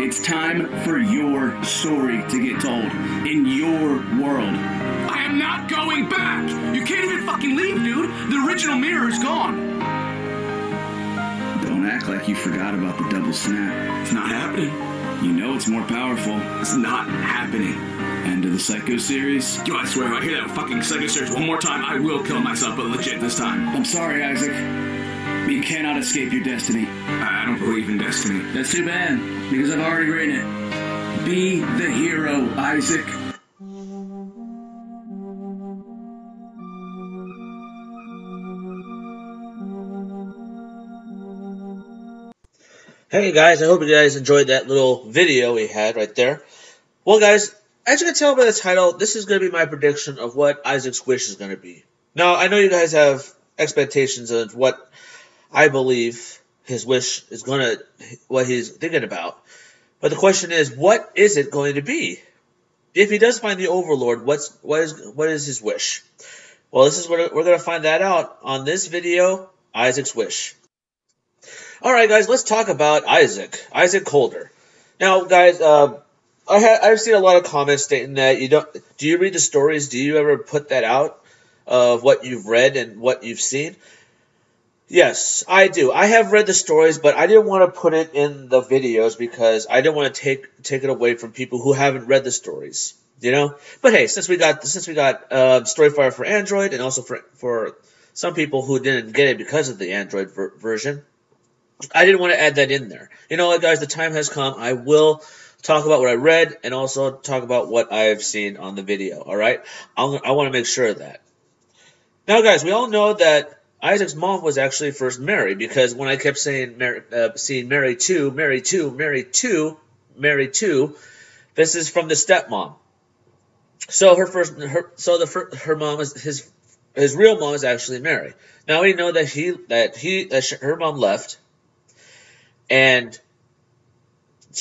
It's time for your story to get told in your world. I am not going back! You can't even fucking leave, dude! The original mirror is gone! Don't act like you forgot about the double snap. It's not happening. You know it's more powerful. It's not happening. End of the Psycho series? Yo, I swear, if I hear that fucking Psycho series one more time, I will kill myself, but legit this time. I'm sorry, Isaac. You cannot escape your destiny. I don't believe in destiny. That's too bad, because I've already written it. Be the hero, Isaac. Hey guys, I hope you guys enjoyed that little video we had right there. Well guys, as you can tell by the title, this is going to be my prediction of what Isaac's wish is going to be. Now, I know you guys have expectations of what I believe his wish is going to, what he's thinking about. But the question is, what is it going to be? If he does find the Overlord, what is his wish? Well, this is what we're going to find that out on this video, Isaac's wish. Alright guys, let's talk about Isaac Calder. Now guys, I've seen a lot of comments stating that do you read the stories? Do you ever put that out of what you've read and what you've seen? Yes, I do. I have read the stories, but I didn't want to put it in the videos because I didn't want to take it away from people who haven't read the stories, you know? But hey, since we got Storyfire for Android and also for some people who didn't get it because of the Android version, I didn't want to add that in there. You know what, guys? The time has come. I will talk about what I read and also talk about what I've seen on the video, all right? I want to make sure of that. Now, guys, we all know that Isaac's mom was actually first Mary because when I kept saying seeing Mary 2, Mary 2, Mary 2, Mary 2, this is from the stepmom. So her mom is his real mom is actually Mary. Now we know that her mom left. And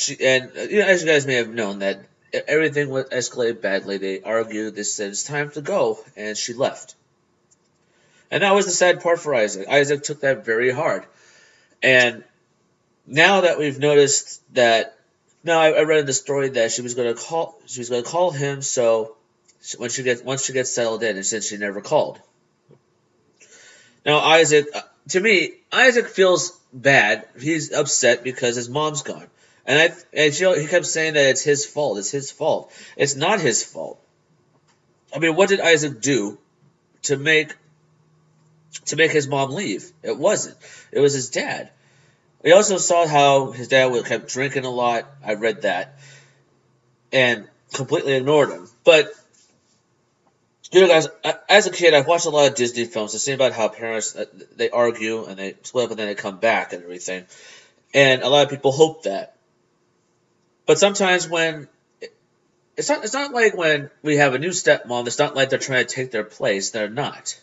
you know, as you guys may have known, that everything escalated badly. They argued. They said it's time to go, and she left. And that was the sad part for Isaac. Isaac took that very hard. And now that we've noticed that, now I read in the story that she was going to call him. So once she gets settled in, and since she never called. Now Isaac, to me, Isaac feels bad. He's upset because his mom's gone. And he kept saying that it's his fault. It's his fault. It's not his fault. I mean, what did Isaac do to make his mom leave? It wasn't. It was his dad. We also saw how his dad kept drinking a lot. I read that. And completely ignored him. But you know, guys, as a kid, I've watched a lot of Disney films. I've seen about how parents, they argue and they split up and then they come back and everything. And a lot of people hope that. But sometimes when, it's not like when we have a new stepmom, it's not like they're trying to take their place. They're not.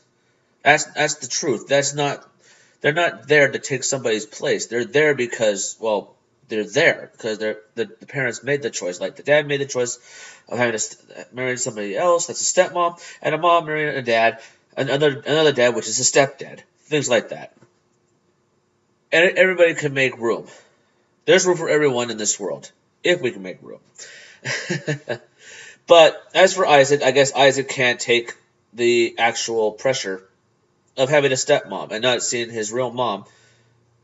That's the truth. They're not there to take somebody's place. They're there because, well, they're there because the parents made the choice. Like the dad made the choice of having to marry somebody else. That's a stepmom, and a mom marrying a dad, another dad, which is a stepdad. Things like that. And everybody can make room. There's room for everyone in this world if we can make room. But as for Isaac, I guess Isaac can't take the actual pressure of having a stepmom and not seeing his real mom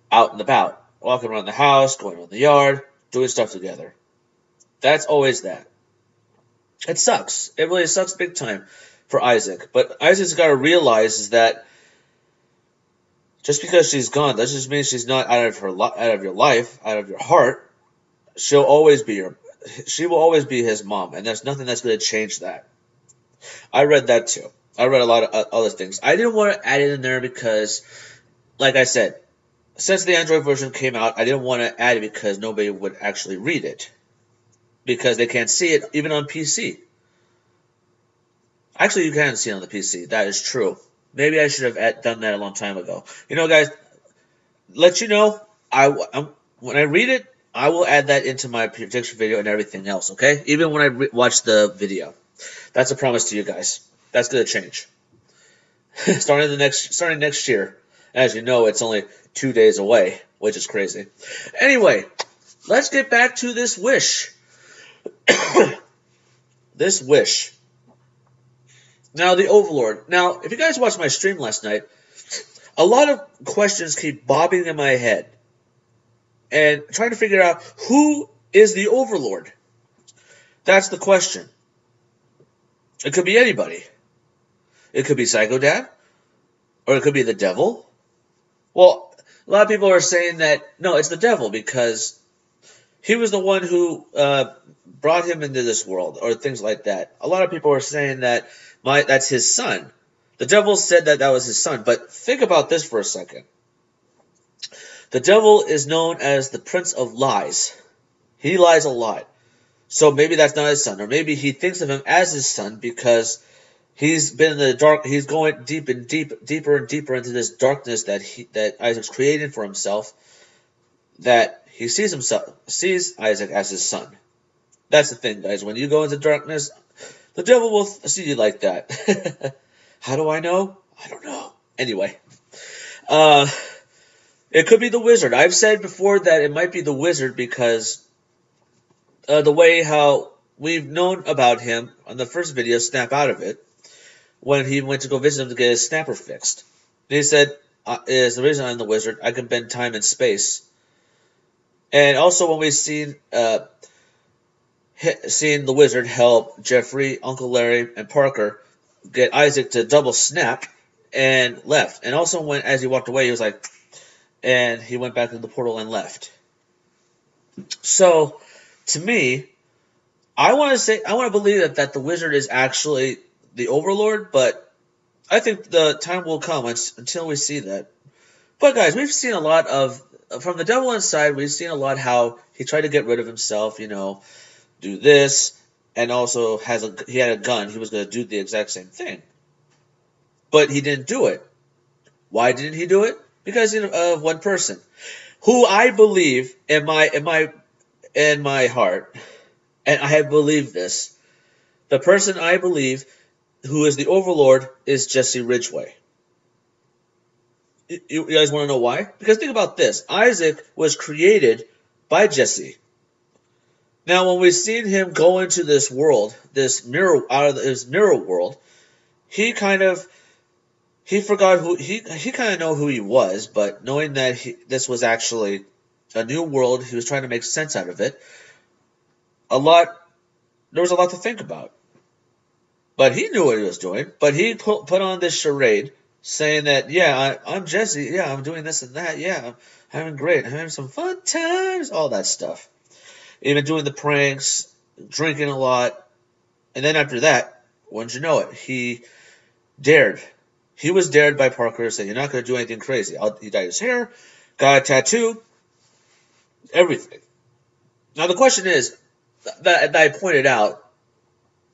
out and about. Walking around the house, going around the yard, doing stuff together. That's always that. It sucks. It really sucks big time for Isaac. But Isaac's got to realize is that just because she's gone, that just means she's not out of your life, out of your heart. She will always be his mom, and there's nothing that's going to change that. I read that too. I read a lot of other things. I didn't want to add it in there because, like I said, since the Android version came out, I didn't want to add it because nobody would actually read it. Because they can't see it, even on PC. Actually, you can see it on the PC. That is true. Maybe I should have done that a long time ago. You know, guys, let you know, when I read it, I will add that into my prediction video and everything else, okay? Even when I watch the video. That's a promise to you guys. That's going to change. starting next year. As you know, it's only 2 days away, which is crazy. Anyway, let's get back to this wish. This wish. Now, the Overlord. Now, if you guys watched my stream last night, a lot of questions keep bobbing in my head. And trying to figure out who is the Overlord. That's the question. It could be anybody. It could be Psycho Dad. Or it could be the devil. Well, a lot of people are saying that, no, it's the devil because he was the one who brought him into this world, or things like that. A lot of people are saying that that's his son. The devil said that was his son, but think about this for a second. The devil is known as the Prince of Lies. He lies a lot. So maybe that's not his son, or maybe he thinks of him as his son because he's been in the dark. He's going deeper and deeper into this darkness that Isaac's created for himself. That he sees Isaac as his son. That's the thing, guys. When you go into darkness, the devil will see you like that. How do I know? I don't know. Anyway, it could be the wizard. I've said before that it might be the wizard because the way how we've known about him on the first video, Snap Out of It, when he went to go visit him to get his snapper fixed. And he said, is the reason I'm the wizard, I can bend time and space. And also when we've seen the wizard help Jeffrey, Uncle Larry, and Parker get Isaac to double snap and left. And also when, as he walked away, he was like, and he went back to the portal and left. So, to me, I want to believe that the wizard is actually the Overlord, but I think the time will come until we see that. But guys, we've seen a lot of, from the devil inside, we've seen a lot how he tried to get rid of himself, do this, and also he had a gun. He was going to do the exact same thing. But he didn't do it. Why didn't he do it? Because of one person, who I believe in my heart, and I have believed this, the person I believe who is the Overlord is Jesse Ridgway. You guys want to know why? Because think about this. Isaac was created by Jesse. Now, when we've seen him go into this world, this mirror world, he kind of forgot he kind of know who he was, but knowing that this was actually a new world, he was trying to make sense out of it. There was a lot to think about. But he knew what he was doing. But he put on this charade saying that, yeah, I'm Jesse. Yeah, I'm doing this and that. Yeah, I'm having great. I'm having some fun times. All that stuff. Even doing the pranks, drinking a lot. And then after that, wouldn't you know it, he dared. He was dared by Parker, saying, you're not going to do anything crazy. He dyed his hair, got a tattoo, everything. Now the question is, that I pointed out,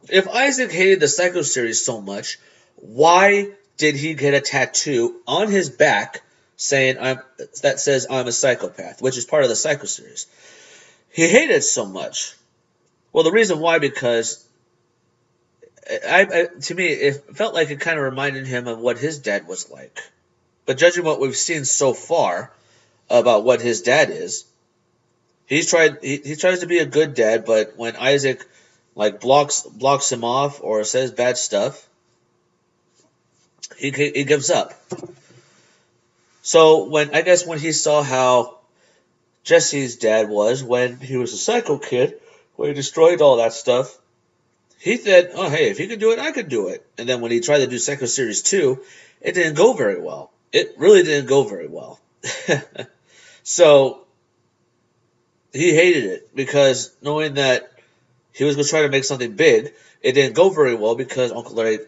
if Isaac hated the Psycho series so much, why did he get a tattoo on his back that says I'm a psychopath, which is part of the Psycho series? He hated it so much. Well, the reason why, because to me, it felt like it kind of reminded him of what his dad was like. But judging what we've seen so far about what his dad is, he tries to be a good dad, but when Isaac blocks him off or says bad stuff, he gives up. So when he saw how Jesse's dad was when he was a psycho kid, when he destroyed all that stuff, he said, oh, hey, if he can do it, I can do it. And then when he tried to do Psycho Series 2, it didn't go very well. It really didn't go very well. So he hated it because knowing that he was going to try to make something big, it didn't go very well because Uncle Larry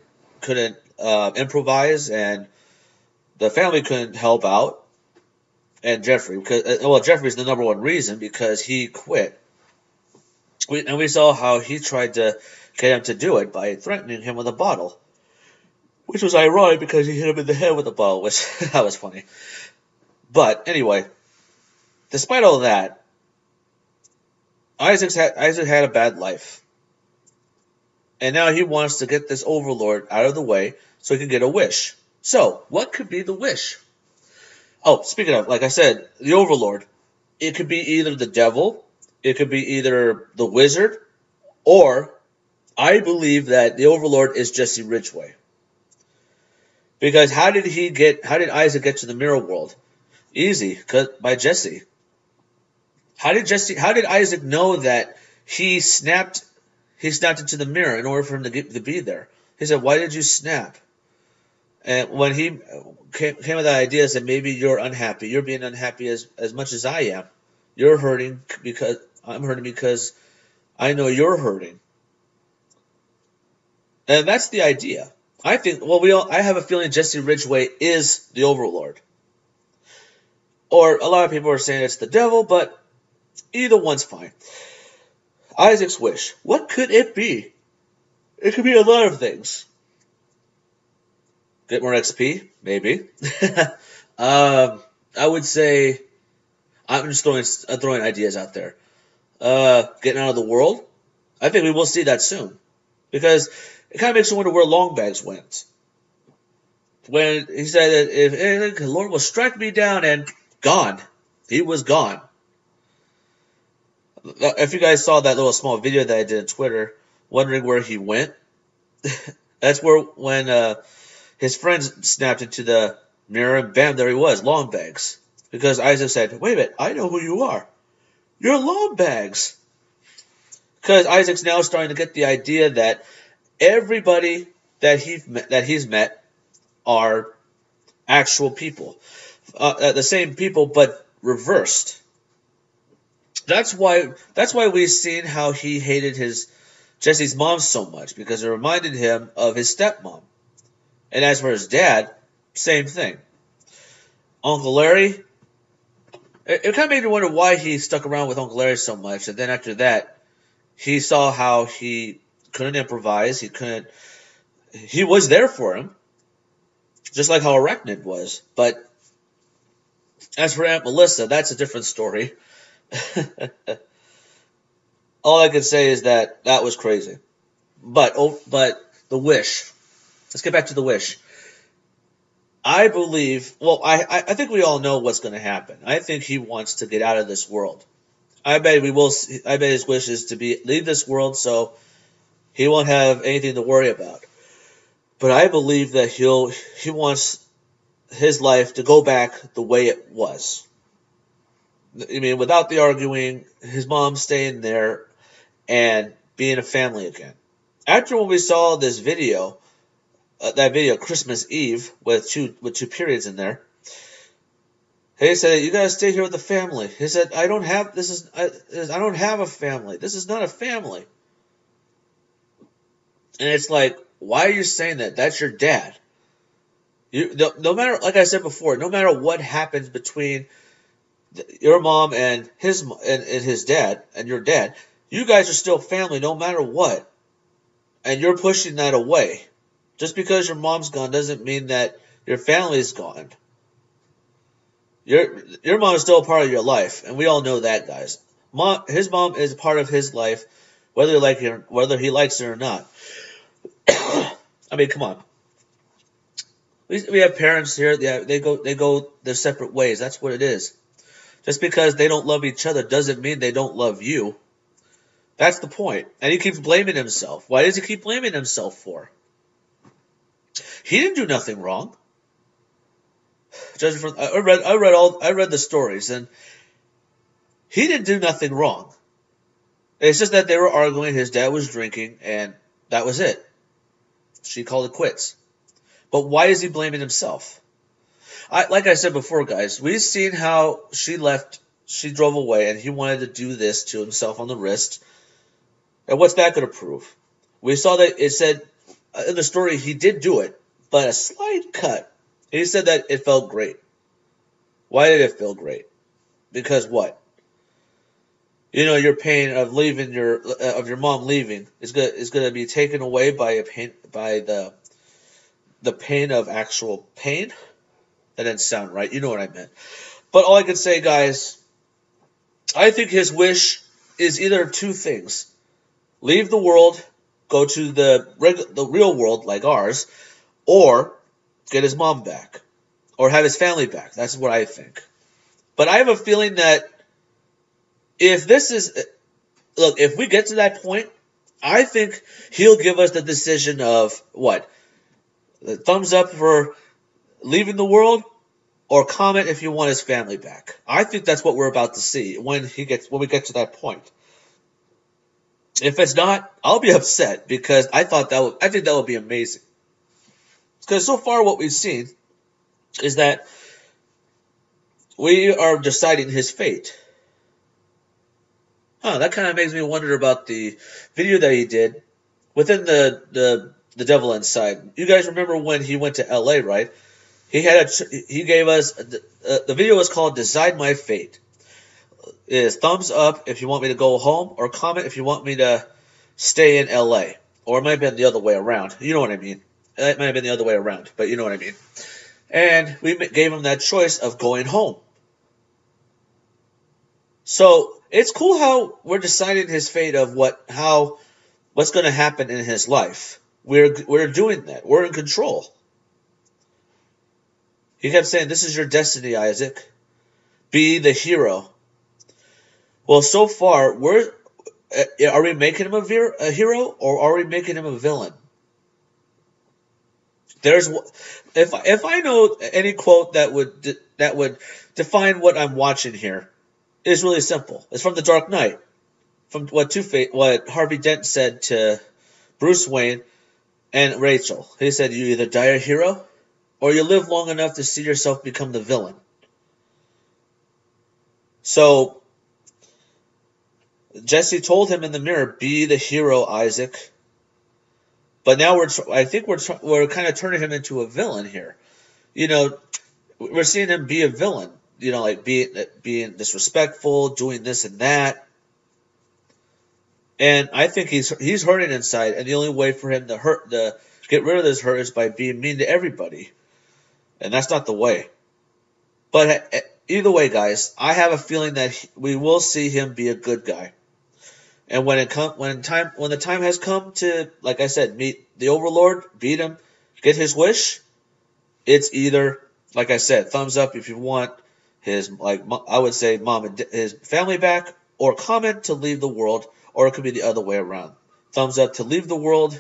couldn't improvise and the family couldn't help out. And Jeffrey, Jeffrey's the number one reason because he quit. We saw how he tried to get him to do it by threatening him with a bottle, which was ironic because he hit him in the head with a bottle, which that was funny. But anyway, despite all that, Isaac had a bad life, and now he wants to get this Overlord out of the way so he can get a wish. So, what could be the wish? Oh, speaking of, like I said, the Overlord. It could be either the devil, It could be either the wizard, or I believe that the Overlord is Jesse Ridgway. Because how did Isaac get to the mirror world? Easy, by Jesse. How did Isaac know that he snapped into the mirror in order for him to be there? He said, "Why did you snap?" And when he came with that idea, said, "Maybe you're unhappy. You're being unhappy as much as I am. You're hurting because I'm hurting because I know you're hurting." And that's the idea. I think. Well, I have a feeling Jesse Ridgway is the Overlord, or a lot of people are saying it's the devil, but either one's fine. Isaac's wish. What could it be? It could be a lot of things. Get more XP, maybe. I would say, I'm just throwing ideas out there. Getting out of the world. I think we will see that soon, because it kind of makes you wonder where Longbags went. When he said that if anything, the Lord will strike me down, and gone. He was gone. If you guys saw that little small video that I did on Twitter, wondering where he went, that's where when his friends snapped into the mirror, and bam, there he was, Longbags. Because Isaac said, "Wait a minute, I know who you are. You're Longbags." Because Isaac's now starting to get the idea that everybody that he's met are actual people, the same people but reversed. That's why we've seen how he hated Jesse's mom so much, because it reminded him of his stepmom. And as for his dad, same thing. Uncle Larry, it kind of made me wonder why he stuck around with Uncle Larry so much. And then after that, he saw how he couldn't improvise. He was there for him, just like how Arachnid was. But as for Aunt Melissa, that's a different story. All I can say is that was crazy. But the wish. Let's get back to the wish. I believe. Well, I think we all know what's going to happen. I think he wants to get out of this world. I bet his wish is to leave this world, so he won't have anything to worry about. But I believe that he wants his life to go back the way it was. I mean, without the arguing, his mom staying there, and being a family again. After when we saw this video, that video Christmas Eve with two periods in there, he said, "You gotta stay here with the family." He said, I don't have a family. This is not a family." And it's like, why are you saying that? That's your dad. No matter, like I said before, no matter what happens between your mom and his dad and your dad, you guys are still family no matter what. And you're pushing that away. Just because your mom's gone doesn't mean that your family's gone. Your mom is still a part of your life, and we all know that, guys. His mom is a part of his life, whether he likes it or not. I mean, come on. We have parents here. They go their separate ways. That's what it is. Just because they don't love each other doesn't mean they don't love you. That's the point. And he keeps blaming himself. Why does he keep blaming himself for? He didn't do nothing wrong. I read the stories, and he didn't do nothing wrong. It's just that they were arguing. His dad was drinking, and that was it. She called it quits. But why is he blaming himself? Like I said before, guys, we've seen how she left. She drove away, and he wanted to do this to himself on the wrist. And what's that going to prove? We saw that it said in the story he did do it, but a slight cut. He said that it felt great. Why did it feel great? Because what? You know, your pain of leaving your mom leaving is going to be taken away by the pain of actual pain. That didn't sound right. You know what I meant. But all I can say, guys, I think his wish is either two things: leave the world, go to the real world like ours, or get his mom back, or have his family back. That's what I think. But I have a feeling that if this is look, if we get to that point, I think he'll give us the decision of what? The thumbs up for leaving the world, or comment if you want his family back. I think that's what we're about to see when we get to that point. If it's not, I'll be upset because I think that would be amazing. Because so far what we've seen is that we are deciding his fate. That kind of makes me wonder about the video that he did within the Devil Inside. You guys remember when he went to LA, right? He gave us the video was called "Decide My Fate." It is thumbs up if you want me to go home, or comment if you want me to stay in LA. Or it might have been the other way around. You know what I mean? It might have been the other way around, but you know what I mean. And we gave him that choice of going home. So it's cool how we're deciding his fate of what's going to happen in his life. We're doing that. We're in control. He kept saying, "This is your destiny, Isaac. Be the hero." Well, so far, are we making him a hero, or are we making him a villain? If I know any quote that would define what I'm watching here, it's really simple. It's from The Dark Knight, from what Harvey Dent said to Bruce Wayne and Rachel. He said, "You either die a hero, or you live long enough to see yourself become the villain." So Jesse told him in the mirror, "Be the hero, Isaac." But now I think we're kind of turning him into a villain here. You know, we're seeing him be a villain. You know, like being disrespectful, doing this and that. And I think he's hurting inside, and the only way for him to get rid of this hurt is by being mean to everybody. And that's not the way. But either way, guys, I have a feeling that we will see him be a good guy. And when the time has come to, like I said, meet the Overlord, beat him, get his wish, it's either, like I said, thumbs up if you want his, I would say, his family back, or comment to leave the world, or it could be the other way around. Thumbs up to leave the world,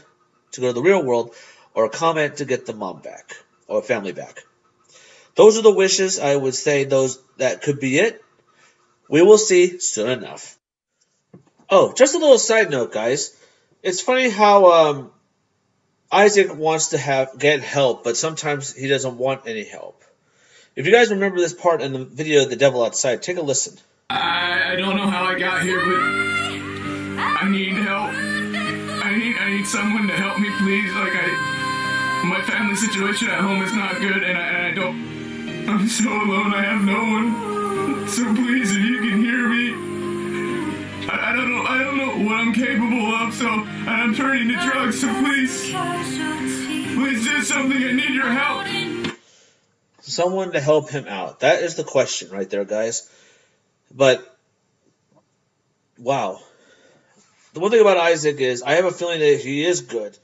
to go to the real world, or comment to get the mom back, or family back. Those are the wishes. I would say that could be it. We will see soon enough. Oh, just a little side note, guys. It's funny how Isaac wants to get help, but sometimes he doesn't want any help. If you guys remember this part in the video "The Devil Outside," take a listen. I don't know how I got here, but I need help. I need someone to help me, please. My family situation at home is not good, and I'm so alone. I have no one. So please, if you can hear me. I don't know what I'm capable of, so I'm turning to drugs, so please do something. I need your help. Someone to help him out. That is the question right there, guys. But, wow. The one thing about Isaac is I have a feeling that he is good.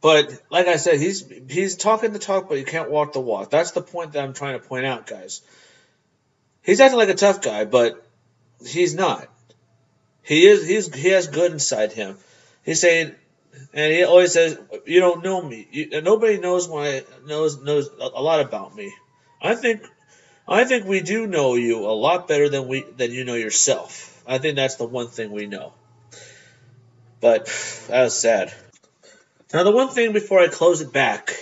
But, like I said, he's talking the talk, but he can't walk the walk. That's the point that I'm trying to point out, guys. He's acting like a tough guy, but he's not. He has good inside him. He's saying, and he always says, "You don't know me. Nobody knows knows a lot about me. I think we do know you a lot better than you know yourself. I think that's the one thing we know." But that was sad. Now, the one thing before I close it back,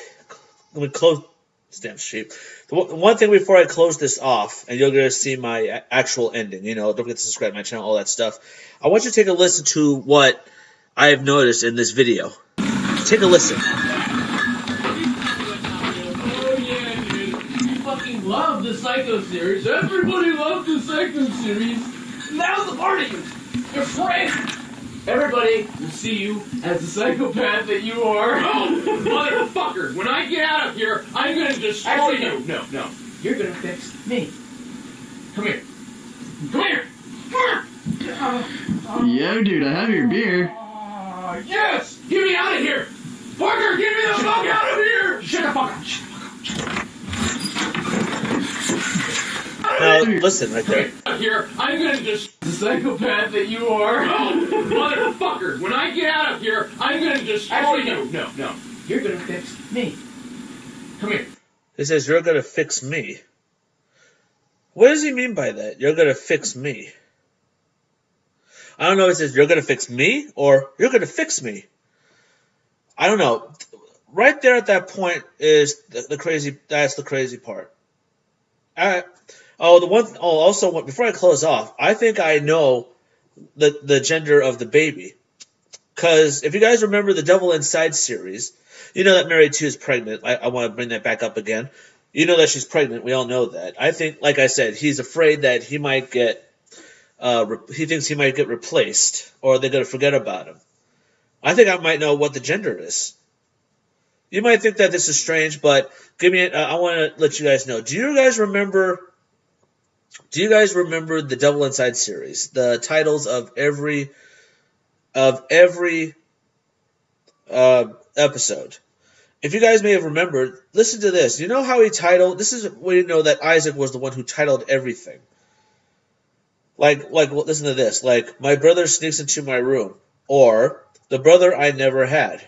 let me close stamp sheet. The one thing before I close this off, and you're going to see my actual ending, don't forget to subscribe to my channel, all that stuff. I want you to take a listen to what I have noticed in this video. Take a listen. Oh yeah, dude. You fucking love the Psycho series. Everybody loves the Psycho series. Now's the party. You're friends. Everybody will see you as the psychopath that you are. Oh, motherfucker! When I get out of here, I'm gonna destroy you. No. You're gonna fix me. Come here. Come here. Yo, dude, I have your beer. Yes! Get me out of here! Parker, get me the fuck out of here! Shut the fuck up. Out Now, listen right there. Here, I'm gonna just the psychopath that you are. Oh, motherfucker! When I get out of here, I'm gonna destroy you. No. You're gonna fix me. Come here. He says, you're gonna fix me. What does he mean by that? You're gonna fix me. I don't know if it says, you're gonna fix me, or you're gonna fix me. I don't know. Right there at that point is the crazy. That's the crazy part. Also, before I close off, I think I know the gender of the baby. Because if you guys remember the Devil Inside series, you know that Mary 2 is pregnant. I want to bring that back up again. You know that she's pregnant. We all know that. I think, like I said, he's afraid that he might get. He thinks he might get replaced, or they're going to forget about him. I think I might know what the gender is. You might think that this is strange, but I want to let you guys know. Do you guys remember the Devil Inside series? The titles of every episode. If you guys may have remembered, listen to this. You know how he titled? This is where you know that Isaac was the one who titled everything. Like, listen to this. Like, my brother sneaks into my room, or the brother I never had.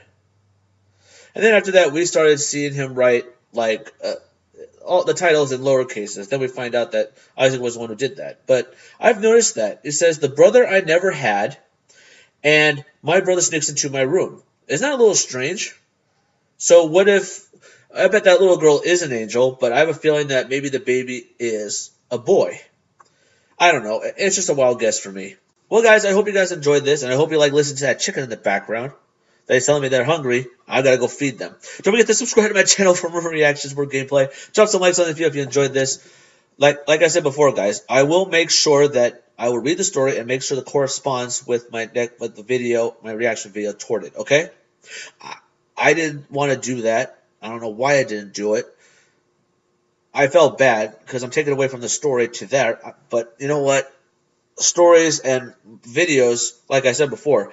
And then after that, we started seeing him write, all the titles in lower cases. Then we find out that Isaac was the one who did that. But I've noticed that. It says, the brother I never had, and my brother sneaks into my room. Isn't that a little strange? So what if, I bet that little girl is an angel, but I have a feeling that maybe the baby is a boy. I don't know. It's just a wild guess for me. Well, guys, I hope you guys enjoyed this, and I hope you listening to that chicken in the background. They're telling me they're hungry. I gotta go feed them. Don't forget to subscribe to my channel for more reactions, more gameplay. Drop some likes on the video if you enjoyed this. Like I said before, guys, I will make sure that I will read the story and make sure it corresponds with with the video, my reaction video toward it. Okay? I didn't want to do that. I don't know why I didn't do it. I felt bad because I'm taking away from the story to there. But you know what? Stories and videos, like I said before,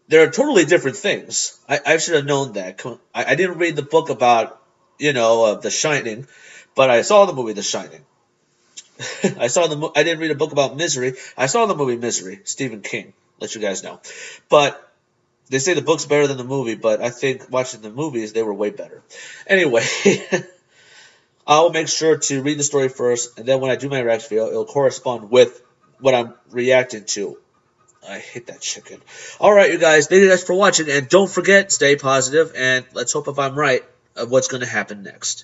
they're totally different things. I should have known that. I didn't read the book about, The Shining, but I saw the movie The Shining. I didn't read a book about Misery. I saw the movie Misery, Stephen King. Let you guys know. But they say the book's better than the movie, but I think watching the movies, they were way better. Anyway, I'll make sure to read the story first, and then when I do my reaction video, it'll correspond with what I'm reacting to. I hate that chicken. Alright, you guys. Thank you guys for watching. And don't forget, stay positive. And let's hope if I'm right of what's going to happen next.